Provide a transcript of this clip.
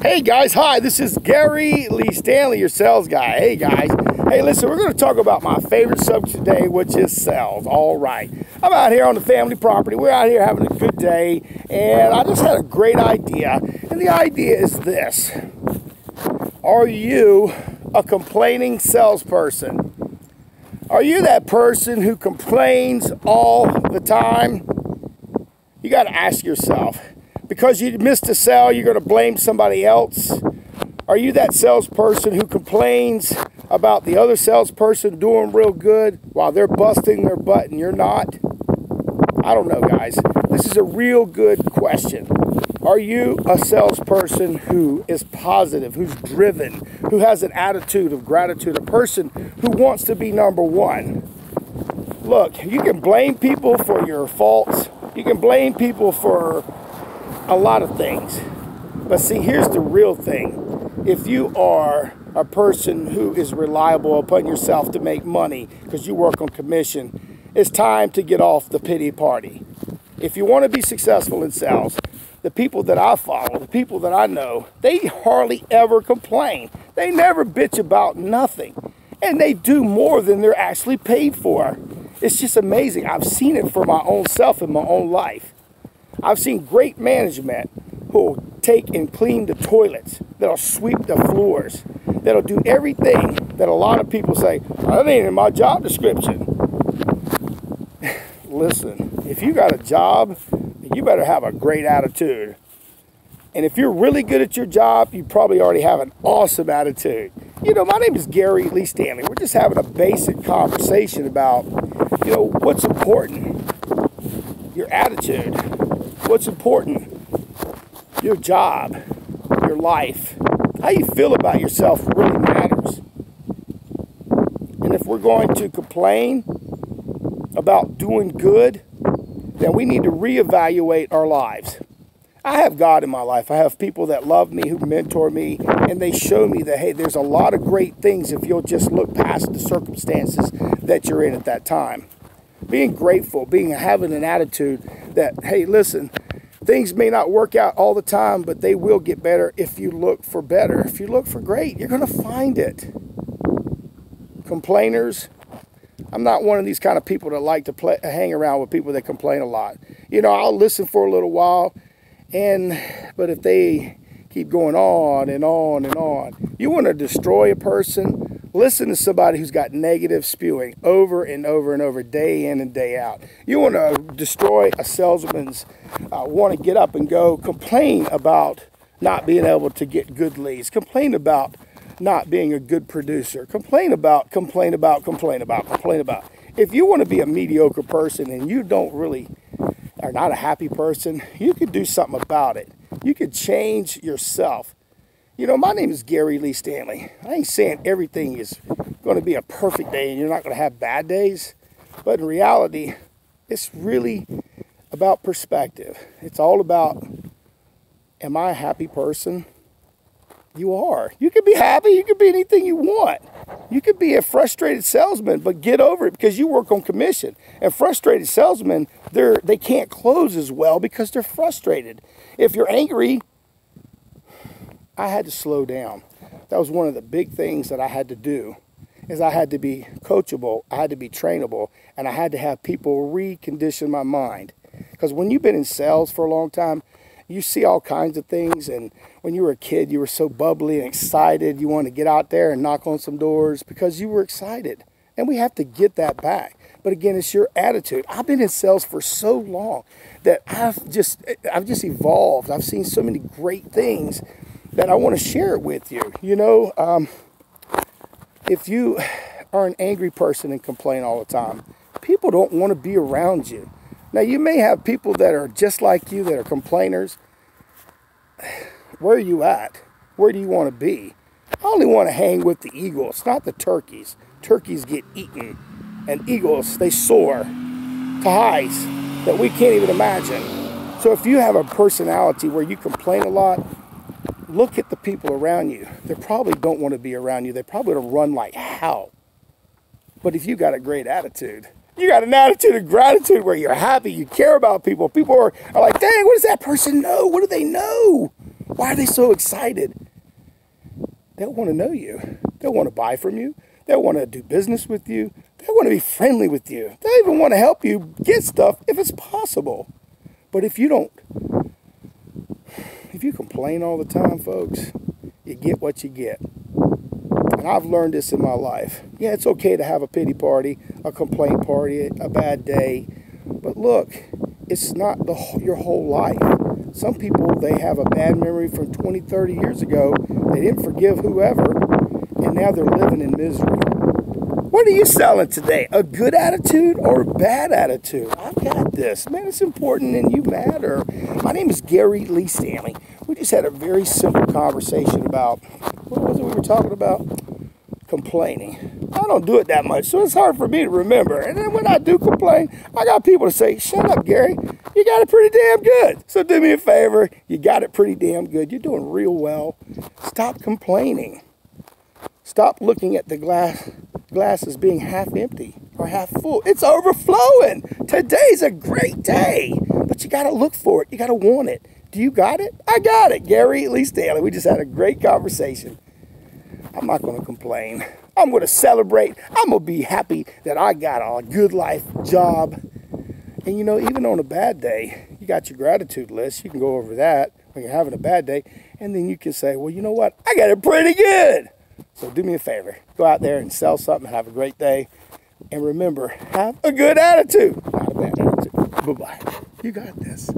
Hey guys, hi, this is Gary Lee Stanley, your sales guy. Hey guys, hey listen, we're going to talk about my favorite subject today, which is sales. All right, I'm out here on the family property. We're out here having a good day, and I just had a great idea. And the idea is this: are you a complaining salesperson? Are you that person who complains all the time? You got to ask yourself. Because you missed a sale, you're going to blame somebody else? Are you that salesperson who complains about the other salesperson doing real good while they're busting their butt and you're not? I don't know, guys. This is a real good question. Are you a salesperson who is positive, who's driven, who has an attitude of gratitude, a person who wants to be number one? Look, you can blame people for your faults. You can blame people for a lot of things. But see, here's the real thing. If you are a person who is reliable upon yourself to make money because you work on commission, it's time to get off the pity party. If you want to be successful in sales, the people that I follow, the people that I know, they hardly ever complain. They never bitch about nothing. And they do more than they're actually paid for. It's just amazing. I've seen it for my own self in my own life. I've seen great management who'll take and clean the toilets, that'll sweep the floors, that'll do everything that a lot of people say, that ain't in my job description. Listen, if you got a job, you better have a great attitude. And if you're really good at your job, you probably already have an awesome attitude. You know, my name is Gary Lee Stanley. We're just having a basic conversation about, what's important. Your attitude. What's important? Your job, your life. How you feel about yourself really matters. And if we're going to complain about doing good, then we need to reevaluate our lives. I have God in my life. I have people that love me, who mentor me, and they show me that, hey, there's a lot of great things if you'll just look past the circumstances that you're in at that time. Being grateful, having an attitude that, hey, listen, things may not work out all the time, but they will get better if you look for better. If you look for great, you're going to find it. Complainers, I'm not one of these kind of people that like to hang around with people that complain a lot. I'll listen for a little while, but if they keep going on and on and on, you want to destroy a person? Listen to somebody who's got negative spewing over and over and over, day in and day out. You want to destroy a salesman's want to get up and go, complain about not being able to get good leads, complain about not being a good producer, complain about. If you want to be a mediocre person and you are not a happy person, you could do something about it. You could change yourself. My name is Gary Lee Stanley. I ain't saying everything is going to be a perfect day and you're not going to have bad days. But in reality, it's really about perspective. It's all about, am I a happy person? You are. You can be happy. You can be anything you want. You could be a frustrated salesman, but get over it because you work on commission. And frustrated salesmen, they can't close as well because they're frustrated. If you're angry, I had to slow down. That was one of the big things that I had to do, is I had to be coachable, I had to be trainable, and I had to have people recondition my mind. Because when you've been in sales for a long time, you see all kinds of things, and when you were a kid, you were so bubbly and excited, you wanted to get out there and knock on some doors because you were excited. And we have to get that back. But again, it's your attitude. I've been in sales for so long that I've just evolved. I've seen so many great things that I want to share it with you. If you are an angry person and complain all the time, people don't want to be around you. Now, you may have people that are just like you, that are complainers. Where are you at? Where do you want to be? I only want to hang with the eagles, not the turkeys. Turkeys get eaten, and eagles, they soar to heights that we can't even imagine. So if you have a personality where you complain a lot, look at the people around you. They probably don't want to be around you. They probably want to run like hell. But if you got a great attitude, you got an attitude of gratitude where you're happy, you care about people. People are like, dang, what does that person know? What do they know? Why are they so excited? They want to know you. They want to buy from you. They want to do business with you. They want to be friendly with you. They even want to help you get stuff if it's possible. But if you complain all the time, folks, you get what you get. And I've learned this in my life. Yeah, it's okay to have a pity party, a complaint party, a bad day. But look, it's not your whole life. Some people, they have a bad memory from 20, 30 years ago. They didn't forgive whoever, and now they're living in misery. What are you selling today? A good attitude or a bad attitude? I've got this. Man, it's important and you matter. My name is Gary Lee Stanley. We just had a very simple conversation about, what was it we were talking about? Complaining. I don't do it that much, so it's hard for me to remember. And then when I do complain, I got people to say, shut up, Gary. You got it pretty damn good. So do me a favor. You got it pretty damn good. You're doing real well. Stop complaining. Stop looking at the glass as being half empty or half full. It's overflowing. Today's a great day, but you got to look for it. You got to want it. Do you got it? I got it. Gary Lee Stanley. We just had a great conversation. I'm not going to complain. I'm going to celebrate. I'm going to be happy that I got a good life job. And you know, even on a bad day, you got your gratitude list. You can go over that when you're having a bad day. And then you can say, well, you know what? I got it pretty good. So do me a favor. Go out there and sell something. Have a great day. And remember, have a good attitude. Not a bad attitude. Bye-bye. You got this.